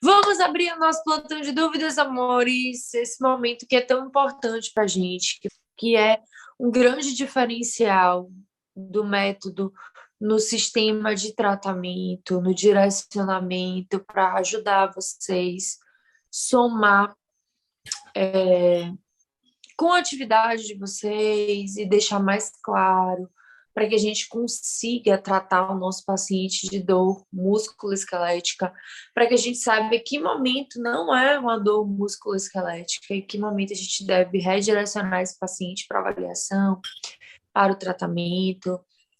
Vamos abrir o nosso plantão de dúvidas, amores. Esse momento que é tão importante para a gente, que é um grande diferencial do método no sistema de tratamento, no direcionamento, para ajudar vocês somar com a atividade de vocês e deixar mais claro para que a gente consiga tratar o nosso paciente de dor musculoesquelética, para que a gente saiba que momento não é uma dor musculoesquelética e que momento a gente deve redirecionar esse paciente para avaliação, para o tratamento,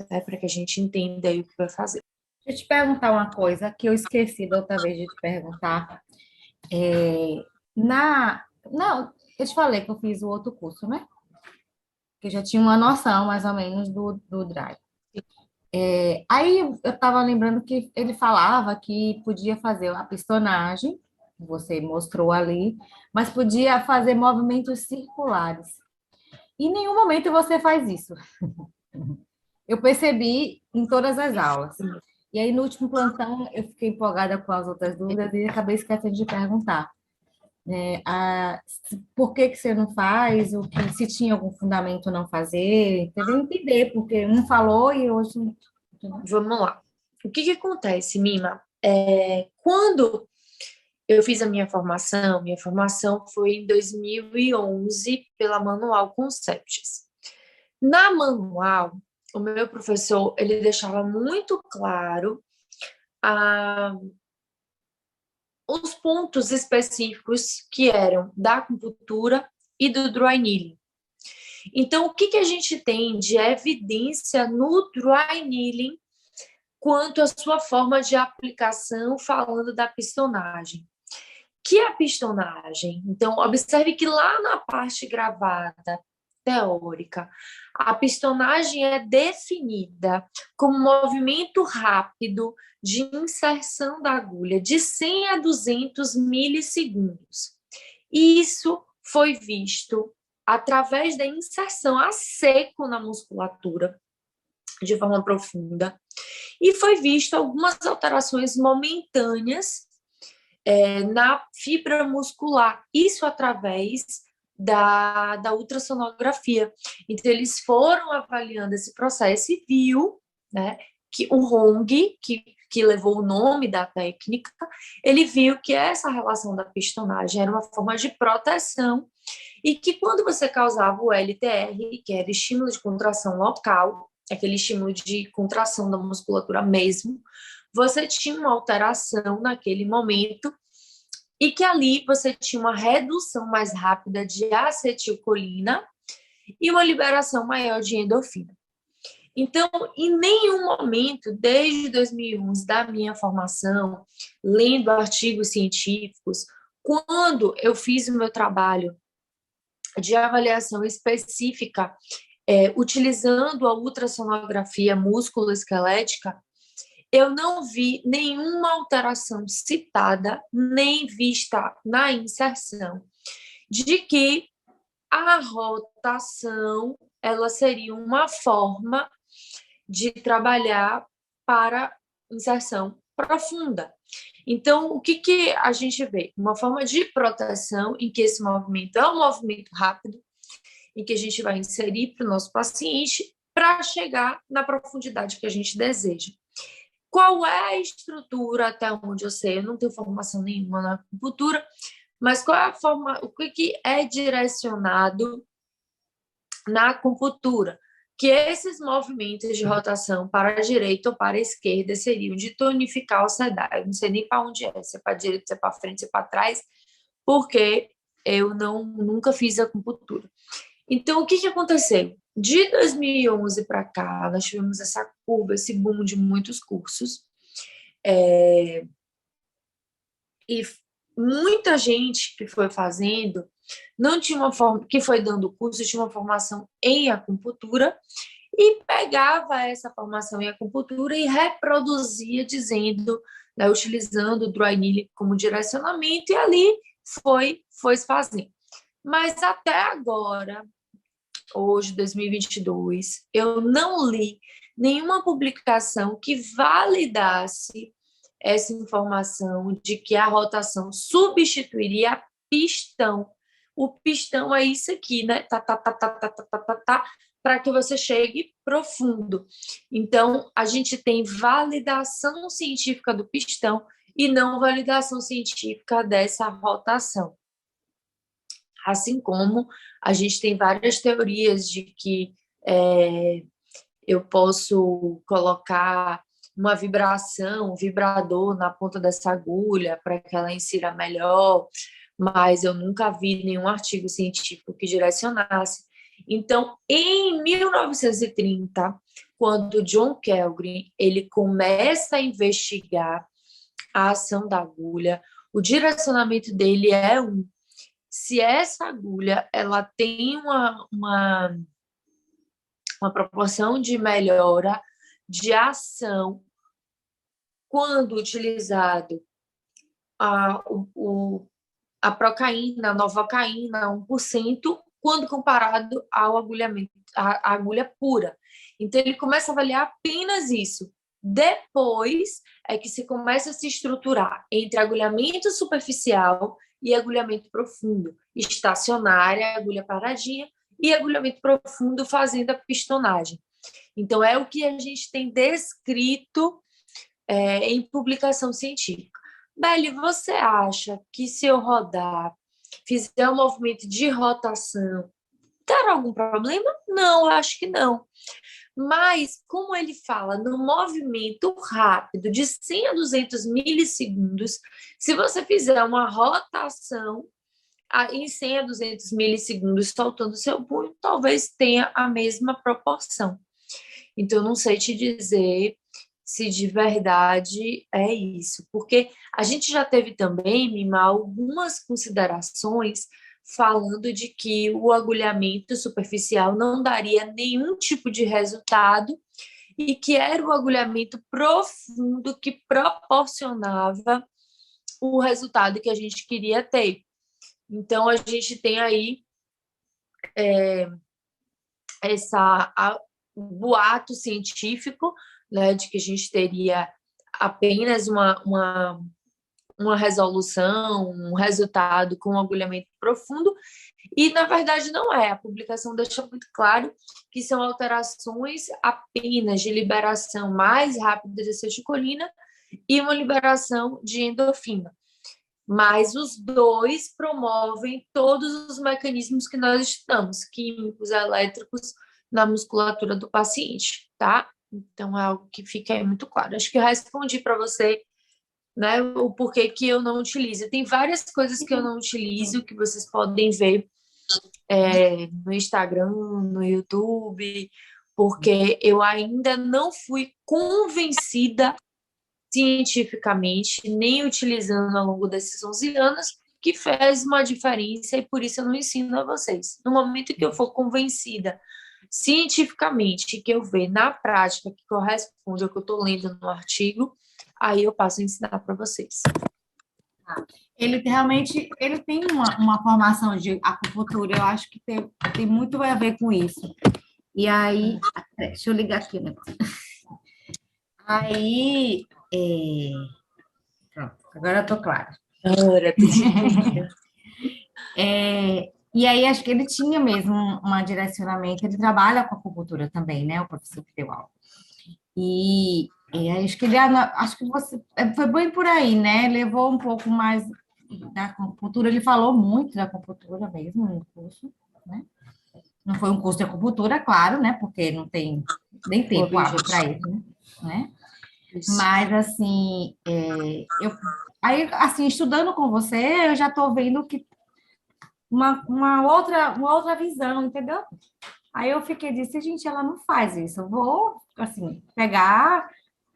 né, para que a gente entenda aí o que vai fazer. Deixa eu te perguntar uma coisa que eu esqueci da outra vez de te perguntar. É, não, eu te falei que eu fiz o outro curso, né? Que eu já tinha uma noção, mais ou menos, do Drive. Aí eu estava lembrando que ele falava que podia fazer a pistonagem, você mostrou ali, mas podia fazer movimentos circulares. E em nenhum momento você faz isso. Eu percebi em todas as aulas. E aí, no último plantão, eu fiquei empolgada com as outras dúvidas e acabei esquecendo de perguntar. Por que que você não faz? Se tinha algum fundamento não fazer? Entendeu? Entender, porque um falou e hoje... Vamos lá. O que acontece, Mima? Quando eu fiz a minha formação foi em 2011 pela Manual Concepts. Na manual, o meu professor ele deixava muito claro ah, os pontos específicos que eram da acupuntura e do dry needling. Então, o que a gente tem de evidência no dry needling quanto à sua forma de aplicação, falando da pistonagem? Que é a pistonagem? Então, observe que lá na parte gravada, teórica, a pistonagem é definida como um movimento rápido de inserção da agulha de 100 a 200 milissegundos. Isso foi visto através da inserção a seco na musculatura, de forma profunda, e foi visto algumas alterações momentâneas na fibra muscular, isso através da ultrassonografia. Então, eles foram avaliando esse processo e viu, né, que o Hong, que levou o nome da técnica, ele viu que essa relação da pistonagem era uma forma de proteção e que quando você causava o LTR, que era estímulo de contração local, aquele estímulo de contração da musculatura mesmo, você tinha uma alteração naquele momento e que ali você tinha uma redução mais rápida de acetilcolina e uma liberação maior de endorfina. Então, em nenhum momento, desde 2011, da minha formação, lendo artigos científicos, quando eu fiz o meu trabalho de avaliação específica, utilizando a ultrassonografia músculo-esquelética, eu não vi nenhuma alteração citada, nem vista na inserção, de que a rotação ela seria uma forma de trabalhar para inserção profunda. Então, o que a gente vê? Uma forma de proteção em que esse movimento é um movimento rápido, em que a gente vai inserir para o nosso paciente para chegar na profundidade que a gente deseja. Qual é a estrutura, até onde eu sei? Eu não tenho formação nenhuma na acupuntura, mas qual é a forma, o que é direcionado na acupuntura? Que esses movimentos de rotação para a direita ou para a esquerda seriam de tonificar o sedar. Eu não sei nem para onde é, se é para a direita, se é para frente, se é para trás, porque eu nunca fiz acupuntura. Então, o que aconteceu? De 2011 para cá, nós tivemos essa curva, esse boom de muitos cursos, e muita gente que foi fazendo não tinha uma forma, que foi dando curso, tinha uma formação em acupuntura e pegava essa formação em acupuntura e reproduzia dizendo, né, utilizando o dry needling como direcionamento e ali foi se fazendo. Mas até agora, hoje, 2022, eu não li nenhuma publicação que validasse essa informação de que a rotação substituiria a pistão. O pistão é isso aqui, né? Tá, tá, tá, tá, tá, tá, tá, tá, tá, para que você chegue profundo. Então, a gente tem validação científica do pistão e não validação científica dessa rotação. Assim como a gente tem várias teorias de que eu posso colocar uma vibração, um vibrador na ponta dessa agulha para que ela insira melhor, mas eu nunca vi nenhum artigo científico que direcionasse. Então, em 1930, quando John Kelvin ele começa a investigar a ação da agulha, o direcionamento dele é se essa agulha ela tem uma proporção de melhora de ação quando utilizado a procaína, a novocaína, 1%, quando comparado ao agulhamento, a agulha pura. Então, ele começa a avaliar apenas isso. Depois é que se começa a se estruturar entre agulhamento superficial e agulhamento profundo, estacionária, agulha paradinha, e agulhamento profundo fazendo a pistonagem. Então, é o que a gente tem descrito em publicação científica. Beli, você acha que se eu rodar, fizer um movimento de rotação, terá algum problema? Não, acho que não. Mas, como ele fala no movimento rápido, de 100 a 200 milissegundos, se você fizer uma rotação em 100 a 200 milissegundos soltando seu punho, talvez tenha a mesma proporção. Então, não sei te dizer se de verdade é isso, porque a gente já teve também, Mima, algumas considerações falando de que o agulhamento superficial não daria nenhum tipo de resultado e que era o agulhamento profundo que proporcionava o resultado que a gente queria ter. Então, a gente tem aí boato científico, né, de que a gente teria apenas uma resolução, um resultado com um agulhamento profundo, e na verdade não é. A publicação deixa muito claro que são alterações apenas de liberação mais rápida de acetilcolina e uma liberação de endorfina. Mas os dois promovem todos os mecanismos que nós estudamos, químicos, elétricos, na musculatura do paciente, tá? Então, é algo que fica aí muito claro. Acho que eu respondi para você, né, o porquê que eu não utilizo. Tem várias coisas que eu não utilizo, que vocês podem ver no Instagram, no YouTube, porque eu ainda não fui convencida cientificamente, nem utilizando ao longo desses 11 anos, que fez uma diferença e por isso eu não ensino a vocês. No momento que eu for convencida cientificamente, que eu ver na prática que corresponde ao que eu estou lendo no artigo, aí eu passo a ensinar para vocês. Ele realmente ele tem uma formação de acupuntura, eu acho que tem muito a ver com isso. E aí, deixa eu ligar aqui o negócio. Aí, pronto, agora eu tô clara. E aí, acho que ele tinha mesmo um direcionamento, ele trabalha com acupuntura também, né, o professor que deu aula. E acho que acho que você foi bem por aí, né? Levou um pouco mais da acupuntura, ele falou muito da acupuntura mesmo no curso, né? Não foi um curso de acupuntura, claro, né? Porque não tem nem tempo hábil para isso, né? Mas, assim, aí, assim, estudando com você, eu já estou vendo que uma outra visão, entendeu? Aí eu disse, gente, ela não faz isso. Eu vou, assim, pegar.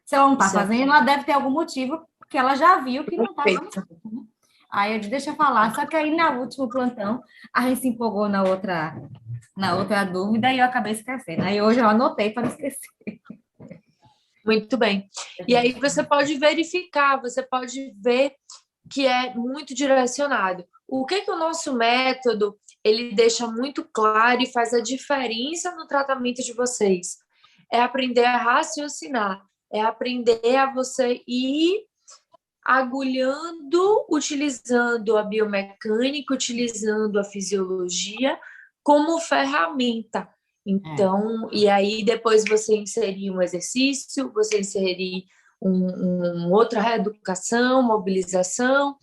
Se ela não está fazendo, ela deve ter algum motivo, porque ela já viu que não está fazendo. Né? Aí eu disse, deixa eu falar. Só que aí, na última plantão, a gente se empolgou na outra dúvida e eu acabei esquecendo. Aí hoje eu anotei para não esquecer. Muito bem. E aí você pode verificar, você pode ver que é muito direcionado. O que o nosso método ele deixa muito claro e faz a diferença no tratamento de vocês? É aprender a raciocinar, é aprender a você ir agulhando, utilizando a biomecânica, utilizando a fisiologia como ferramenta. É. Então, e aí depois você inserir um exercício, você inserir outra reeducação, mobilização,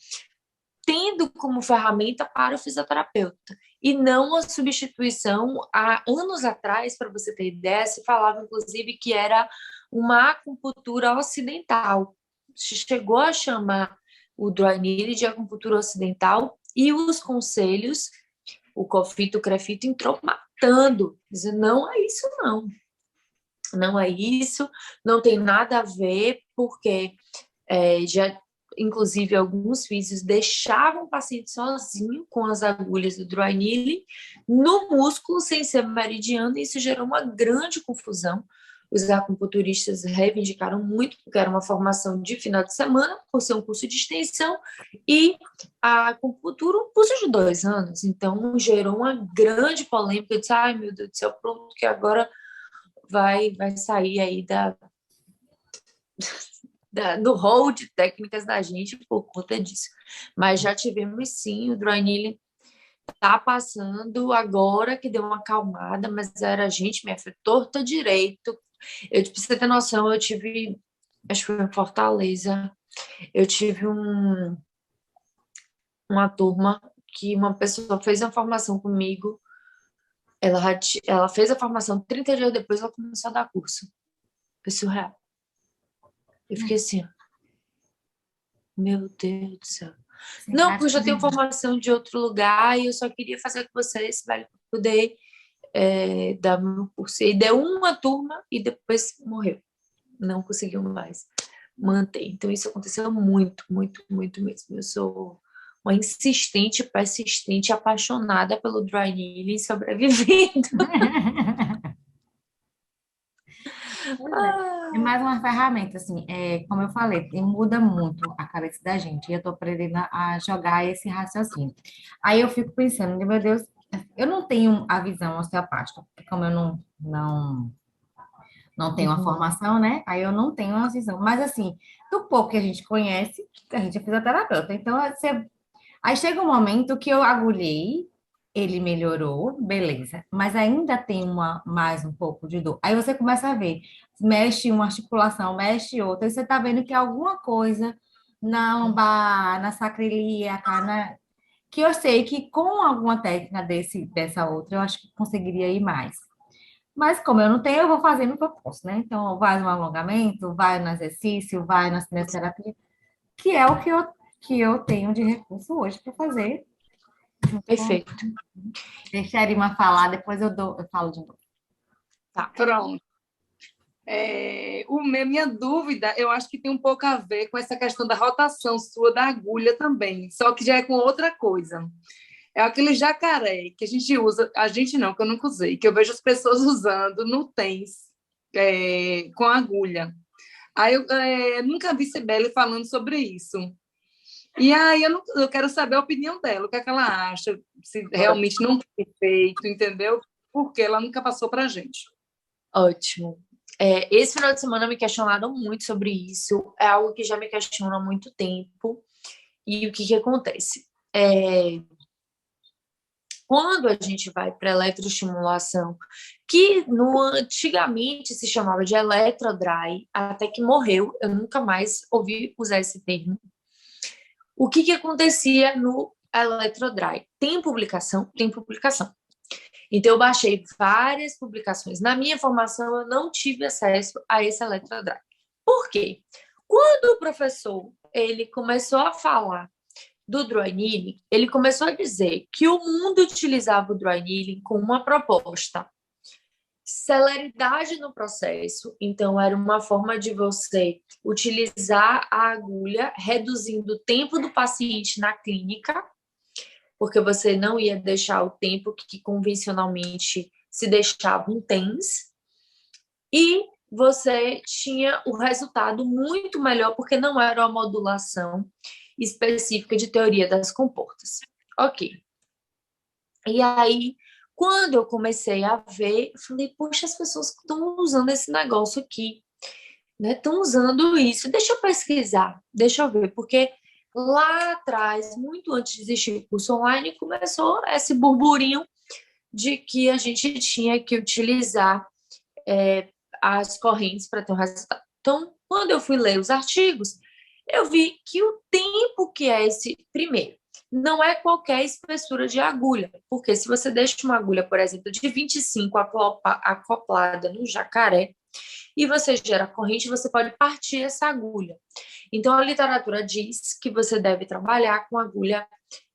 tendo como ferramenta para o fisioterapeuta. E não a substituição. Há anos atrás, para você ter ideia, se falava, inclusive, que era uma acupuntura ocidental. Se chegou a chamar o dry needle de acupuntura ocidental e os conselhos, o COFIT, o CREFIT, entrou matando, dizendo, não é isso não. Não é isso, não tem nada a ver, porque já inclusive alguns físios deixavam o paciente sozinho com as agulhas do dry needling no músculo sem ser meridiano, e isso gerou uma grande confusão. Os acupunturistas reivindicaram muito, porque era uma formação de final de semana, por ser um curso de extensão, e a acupuntura um curso de 2 anos. Então, gerou uma grande polêmica. Eu disse, ai, meu Deus do céu, pronto, que agora vai sair aí do rol de técnicas da gente por conta disso. Mas já tivemos sim, o dry needling tá passando agora que deu uma acalmada, mas era gente, minha filha, torta direito. Pra você ter noção, eu tive, acho que foi em Fortaleza, eu tive uma turma que uma pessoa fez uma formação comigo, ela fez a formação, 30 dias depois ela começou a dar curso. Foi surreal. Eu fiquei assim, meu Deus do céu. Não, porque eu já tenho formação de outro lugar e eu só queria fazer com vocês, velho, para poder dar meu curso. E deu uma turma e depois morreu. Não conseguiu mais manter. Então, isso aconteceu muito, muito, muito mesmo. Eu sou uma insistente, persistente, apaixonada pelo dry needling, sobrevivendo. Pois é. É mais uma ferramenta, assim, como eu falei, muda muito a cabeça da gente, e eu estou aprendendo a jogar esse raciocínio. Aí eu fico pensando, meu Deus, eu não tenho a visão osteopática, porque como eu não tenho uma Uhum. formação, né? Aí eu não tenho uma visão. Mas, assim, do pouco que a gente conhece, a gente é fisioterapeuta. Então, aí chega um momento que eu agulhei, ele melhorou, beleza, mas ainda tem mais um pouco de dor. Aí você começa a ver, mexe uma articulação, mexe outra, e você tá vendo que alguma coisa na lombar, na sacroiliaca, que eu sei que com alguma técnica dessa outra, eu acho que conseguiria ir mais. Mas como eu não tenho, eu vou fazendo o que eu posso, né? Então, vai no alongamento, vai no exercício, vai na cinesioterapia, que é o que eu tenho de recurso hoje para fazer. Perfeito. Deixa a Erima falar, depois eu falo de novo. Tá. Pronto. Minha dúvida, eu acho que tem um pouco a ver com essa questão da rotação sua da agulha também, só que já é com outra coisa. É aquele jacaré que a gente usa, a gente não, que eu nunca usei, que eu vejo as pessoas usando no tênis, com agulha. Aí eu nunca vi Cibele falando sobre isso. E aí eu quero saber a opinião dela, o que é que ela acha, se realmente não tem feito, entendeu? Porque ela nunca passou para a gente. Ótimo. Esse final de semana me questionaram muito sobre isso. É algo que já me questiona há muito tempo. E o que acontece? Quando a gente vai para eletroestimulação, que antigamente se chamava de eletrodry, até que morreu, eu nunca mais ouvi usar esse termo. O que acontecia no eletrodry? Tem publicação? Tem publicação. Então, eu baixei várias publicações. Na minha formação, eu não tive acesso a esse eletrodry. Por quê? Quando o professor ele começou a falar do dry needling, ele começou a dizer que o mundo utilizava o dry needling com uma proposta: celeridade no processo. Então, era uma forma de você utilizar a agulha, reduzindo o tempo do paciente na clínica, porque você não ia deixar o tempo que convencionalmente se deixava um TENS, e você tinha o resultado muito melhor, porque não era uma modulação específica de teoria das comportas. Ok. E aí, quando eu comecei a ver, eu falei, poxa, as pessoas estão usando esse negócio aqui. né? Estão usando isso. Deixa eu pesquisar, deixa eu ver, porque lá atrás, muito antes de existir o curso online, começou esse burburinho de que a gente tinha que utilizar as correntes para ter um resultado. Então, quando eu fui ler os artigos, eu vi que o tempo que é esse, primeiro, não é qualquer espessura de agulha, porque se você deixa uma agulha, por exemplo, de 25 acoplada no jacaré, e você gera corrente, você pode partir essa agulha. Então, a literatura diz que você deve trabalhar com agulha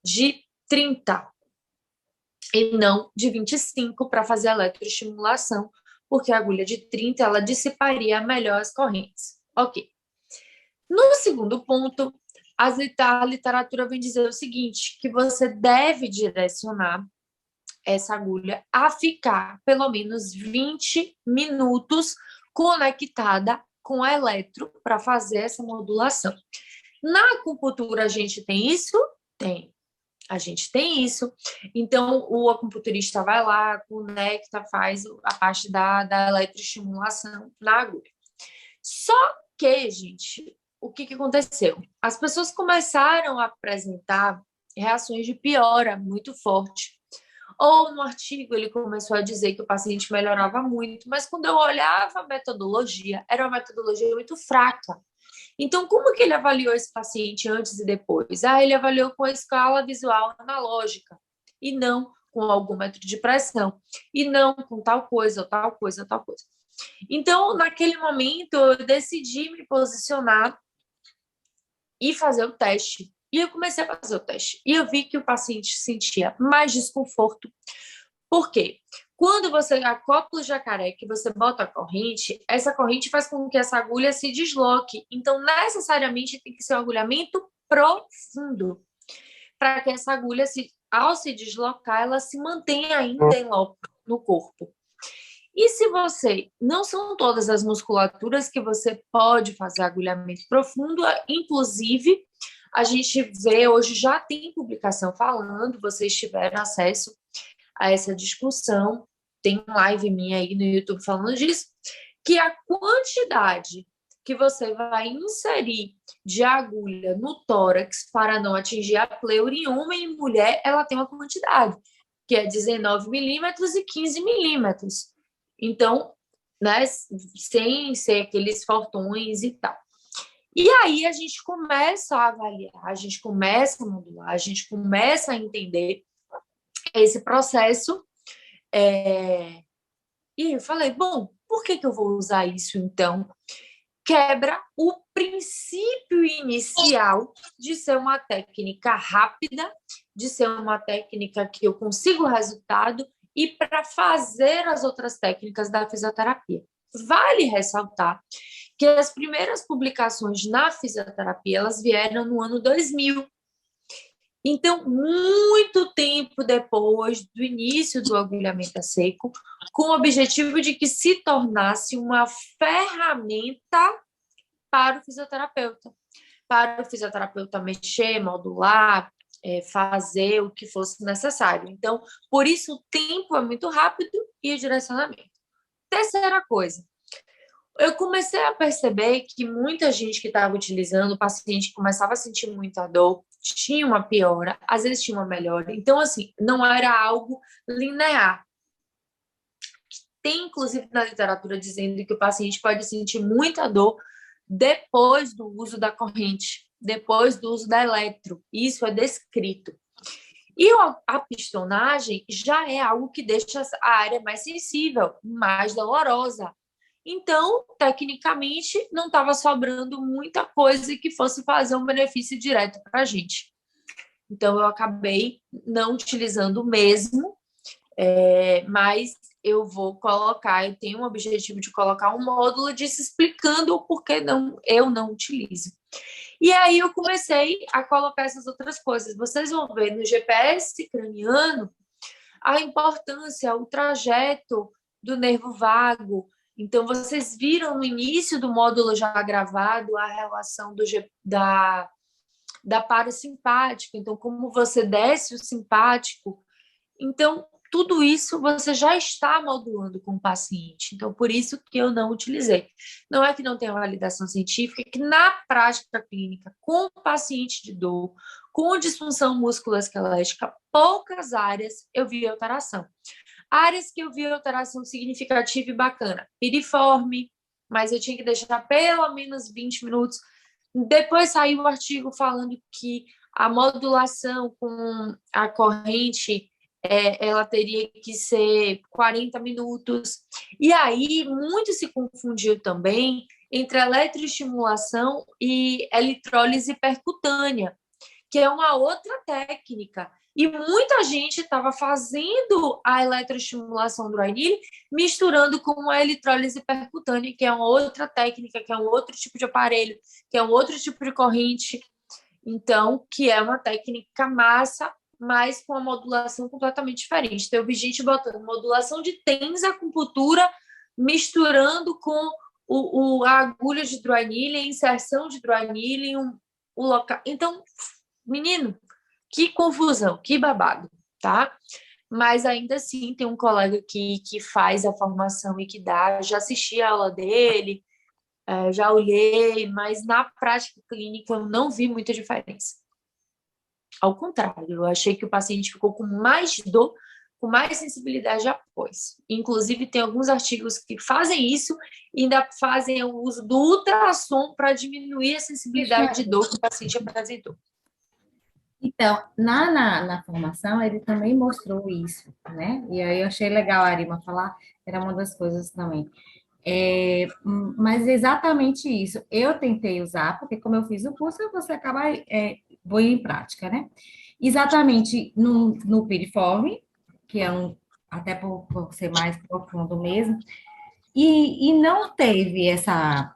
de 30 e não de 25 para fazer eletroestimulação, porque a agulha de 30 ela dissiparia melhor as correntes. Ok. No segundo ponto, a literatura vem dizer o seguinte, que você deve direcionar essa agulha a ficar pelo menos 20 minutos conectada com a eletro para fazer essa modulação. Na acupuntura a gente tem isso? Tem. A gente tem isso. Então, o acupunturista vai lá, conecta, faz a parte da eletroestimulação na agulha. Só que, gente, o que aconteceu? As pessoas começaram a apresentar reações de piora muito forte. Ou no artigo ele começou a dizer que o paciente melhorava muito, mas quando eu olhava a metodologia, era uma metodologia muito fraca. Então, como que ele avaliou esse paciente antes e depois? Ele avaliou com a escala visual analógica, e não com algum método de pressão, e não com tal coisa, ou tal coisa, ou tal coisa. Então, naquele momento, eu decidi me posicionar e fazer o teste. E eu comecei a fazer o teste. E eu vi que o paciente sentia mais desconforto. Por quê? Quando você acopla o jacaré, que você bota a corrente, essa corrente faz com que essa agulha se desloque. Então, necessariamente, tem que ser um agulhamento profundo, para que essa agulha, ao se deslocar, ela se mantenha ainda em loco no corpo. E se você... Não são todas as musculaturas que você pode fazer agulhamento profundo, inclusive, a gente vê, hoje já tem publicação falando, vocês tiveram acesso a essa discussão, tem live minha aí no YouTube falando disso, que a quantidade que você vai inserir de agulha no tórax para não atingir a pleura em homem e mulher, ela tem uma quantidade, que é 19 milímetros e 15 milímetros. Então, né, sem ser aqueles fortões e tal. E aí a gente começa a avaliar, a gente começa a modular, a gente começa a entender esse processo. E eu falei, bom, por que eu vou usar isso então? Quebra o princípio inicial de ser uma técnica rápida, de ser uma técnica que eu consigo resultado e para fazer as outras técnicas da fisioterapia. Vale ressaltar que as primeiras publicações na fisioterapia, elas vieram no ano 2000. Então, muito tempo depois do início do agulhamento a seco, com o objetivo de que se tornasse uma ferramenta para o fisioterapeuta mexer, modular, fazer o que fosse necessário. Então, por isso, o tempo é muito rápido e o direcionamento. Terceira coisa, eu comecei a perceber que muita gente que estava utilizando, o paciente começava a sentir muita dor, tinha uma piora, às vezes tinha uma melhora. Então, assim, não era algo linear. Tem, inclusive, na literatura dizendo que o paciente pode sentir muita dor depois do uso da corrente, depois do uso da eletro. Isso é descrito. E a pistonagem já é algo que deixa a área mais sensível, mais dolorosa. Então, tecnicamente, não estava sobrando muita coisa que fosse fazer um benefício direto para a gente. Então, eu acabei não utilizando mesmo, mas eu vou colocar, eu tenho um objetivo de colocar um módulo disso explicando o porquê eu não utilizo. E aí eu comecei a colocar essas outras coisas. Vocês vão ver no GPS craniano a importância, o trajeto do nervo vago. Então, vocês viram no início do módulo já gravado a relação da parasimpática. Então, como você desce o simpático. Então, tudo isso você já está modulando com o paciente. Então, por isso que eu não utilizei. Não é que não tenha validação científica, é que na prática clínica, com o paciente de dor, com disfunção musculoesquelética, poucas áreas eu vi alteração. Áreas que eu vi alteração significativa e bacana, piriforme, mas eu tinha que deixar pelo menos 20 minutos. Depois saiu o artigo falando que a modulação com a corrente ela teria que ser 40 minutos. E aí, muito se confundiu também entre eletroestimulação e eletrólise percutânea, que é uma outra técnica. E muita gente estava fazendo a eletroestimulação do Dry misturando com a eletrólise percutânea, que é uma outra técnica, que é um outro tipo de aparelho, que é um outro tipo de corrente. Então, que é uma técnica massa, mas com a modulação completamente diferente. Então, eu vi gente botando modulação de TENS acupuntura misturando com a agulha de dry needling, a inserção de dry needling, o local. Então, menino, que confusão, que babado, tá? Mas ainda assim, tem um colega que faz a formação e que dá, já assisti a aula dele, já olhei, mas na prática clínica eu não vi muita diferença. Ao contrário, eu achei que o paciente ficou com mais dor, com mais sensibilidade após. Inclusive, tem alguns artigos que fazem isso e ainda fazem o uso do ultrassom para diminuir a sensibilidade de dor que o paciente apresentou. Então, na formação, ele também mostrou isso, né? E aí eu achei legal a Arima falar, era uma das coisas também. Mas exatamente isso. Eu tentei usar, porque como eu fiz o curso, você acaba vou em prática, né? Exatamente no piriforme, que é até por ser mais profundo mesmo, e não teve essa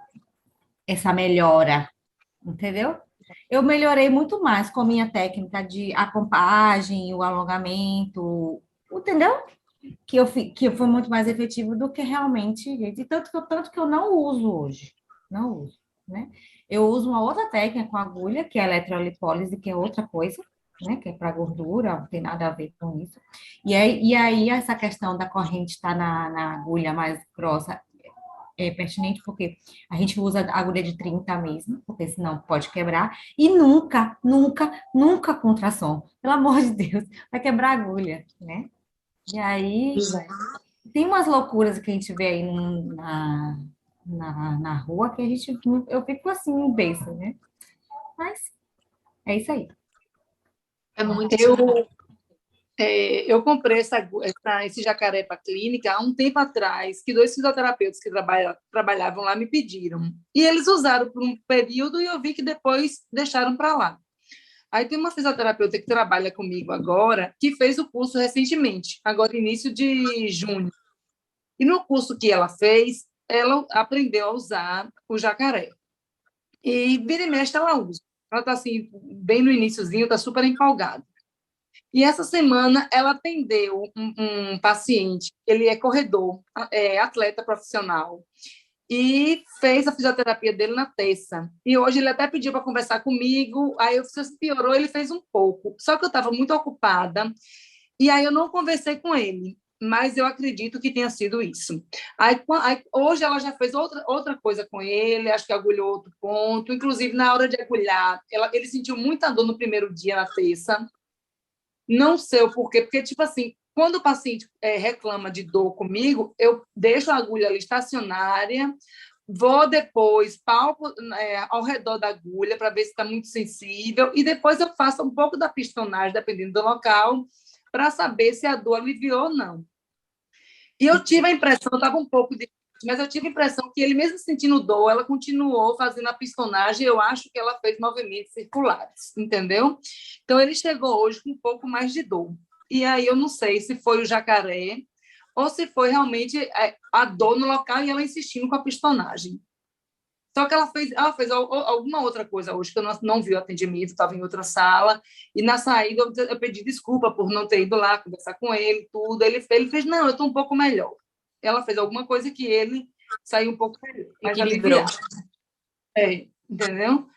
melhora, entendeu? Eu melhorei muito mais com a minha técnica de acompagem, o alongamento, entendeu? Que foi muito mais efetivo do que realmente, gente, tanto que eu não uso hoje, não uso, né? Eu uso uma outra técnica com agulha, que é a eletrolipólise, que é outra coisa, né? Que é para gordura, não tem nada a ver com isso. E aí essa questão da corrente estar na agulha mais grossa é pertinente, porque a gente usa agulha de 30 mesmo, porque senão pode quebrar, e nunca, nunca, nunca contração. Pelo amor de Deus, vai quebrar a agulha, né? E aí, tem umas loucuras que a gente vê aí na rua que eu fico assim, besta, né? Mas é isso aí. É muito Eu comprei esse jacaré para a clínica há um tempo atrás, que 2 fisioterapeutas que trabalhavam lá me pediram. E eles usaram por um período e eu vi que depois deixaram para lá. Aí tem uma fisioterapeuta que trabalha comigo agora, que fez o curso recentemente, agora início de junho. E no curso que ela fez, ela aprendeu a usar o jacaré. E vira e mexe ela usa. Ela está assim, bem no iniciozinho, está super empolgada. E essa semana ela atendeu um paciente, ele é corredor, atleta profissional, e fez a fisioterapia dele na terça. E hoje ele até pediu para conversar comigo, aí eu se piorou, ele fez um pouco. Só que eu estava muito ocupada, e aí eu não conversei com ele, mas eu acredito que tenha sido isso. Aí hoje ela já fez outra coisa com ele, acho que agulhou outro ponto, inclusive na hora de agulhar, ele sentiu muita dor no primeiro dia, na terça. Não sei o porquê, porque, tipo assim, quando o paciente reclama de dor comigo, eu deixo a agulha ali estacionária, vou depois, palpo ao redor da agulha para ver se está muito sensível, e depois eu faço um pouco da pistonagem, dependendo do local, para saber se a dor aliviou ou não. E eu tive a impressão, estava um pouco difícil, mas eu tive a impressão que ele, mesmo sentindo dor, ela continuou fazendo a pistonagem, e eu acho que ela fez movimentos circulares, entendeu? Então, ele chegou hoje com um pouco mais de dor. E aí eu não sei se foi o jacaré ou se foi realmente a dor no local e ela insistindo com a pistonagem. Só que ela fez alguma outra coisa hoje, que eu não vi o atendimento, estava em outra sala, e na saída eu pedi desculpa por não ter ido lá conversar com ele, tudo. Ele fez, não, eu estou um pouco melhor. Ela fez alguma coisa que ele saiu um pouco melhor, mas aliviado. Entendeu?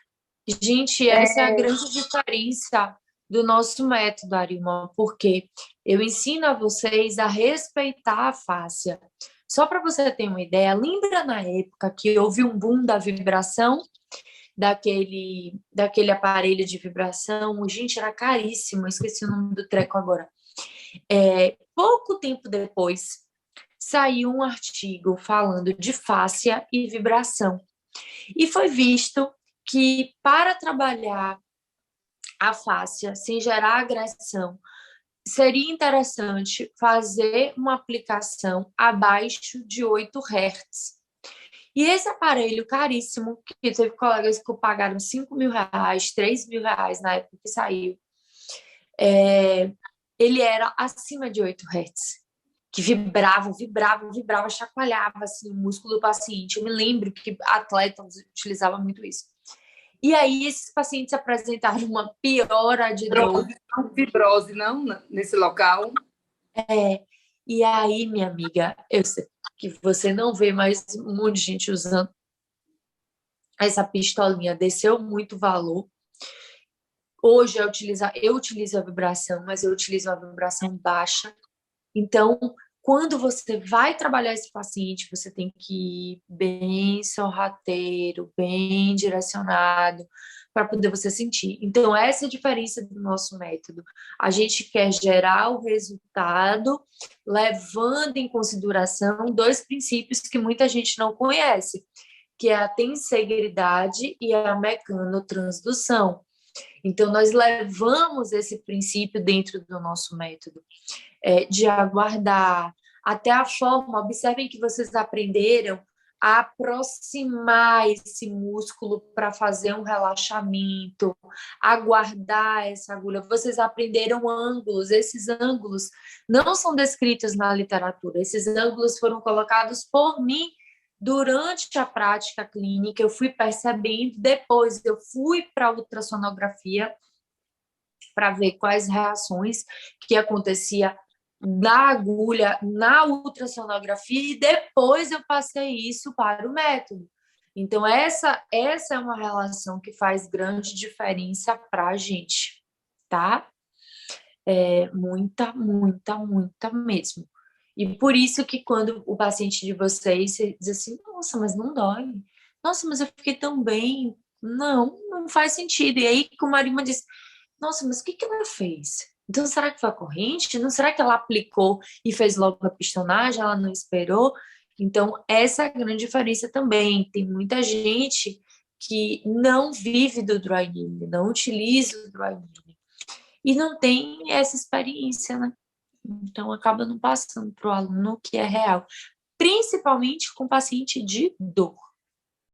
Gente, essa é a grande diferença do nosso método, Arilma, porque eu ensino a vocês a respeitar a fáscia. Só para você ter uma ideia, lembra na época que houve um boom da vibração, daquele aparelho de vibração? Gente, era caríssimo, eu esqueci o nome do treco agora. Pouco tempo depois, saiu um artigo falando de fáscia e vibração. E foi visto que para trabalhar a fáscia sem gerar agressão, seria interessante fazer uma aplicação abaixo de 8 Hz. E esse aparelho caríssimo, que teve colegas que pagaram R$ 5.000, R$ 3.000 na época que saiu, ele era acima de 8 Hz, que vibrava, chacoalhava assim, o músculo do paciente. Eu me lembro que atletas utilizavam muito isso. E aí esses pacientes apresentaram uma piora de dor. Não fibrose, não, nesse local? E aí, minha amiga, eu sei que você não vê mais um monte de gente usando essa pistolinha, desceu muito o valor. Hoje eu utilizo a vibração, mas eu utilizo a vibração baixa. Então, quando você vai trabalhar esse paciente, você tem que ir bem sorrateiro, bem direcionado, para poder você sentir. Então, essa é a diferença do nosso método. A gente quer gerar o resultado levando em consideração 2 princípios que muita gente não conhece, que é a tensegridade e a mecanotransdução. Então, nós levamos esse princípio dentro do nosso método, de aguardar, até a forma, observem que vocês aprenderam a aproximar esse músculo para fazer um relaxamento, aguardar essa agulha. Vocês aprenderam ângulos, esses ângulos não são descritos na literatura, esses ângulos foram colocados por mim durante a prática clínica, eu fui percebendo, depois eu fui para a ultrassonografia para ver quais reações que acontecia da agulha na ultrassonografia e depois eu passei isso para o método. Então, essa é uma relação que faz grande diferença para a gente, tá? Muita mesmo. E por isso que quando o paciente de vocês diz assim, nossa, mas não dói. Nossa, mas eu fiquei tão bem. Não faz sentido. E aí que o Marima diz, nossa, mas o que ela fez? Então, será que foi a corrente? Não, será que ela aplicou e fez logo a pistonagem? Ela não esperou? Então, essa é a grande diferença também. Tem muita gente que não vive do dry needling, não utiliza o dry needling e não tem essa experiência, né? Então, acaba não passando para o aluno o que é real, principalmente com paciente de dor.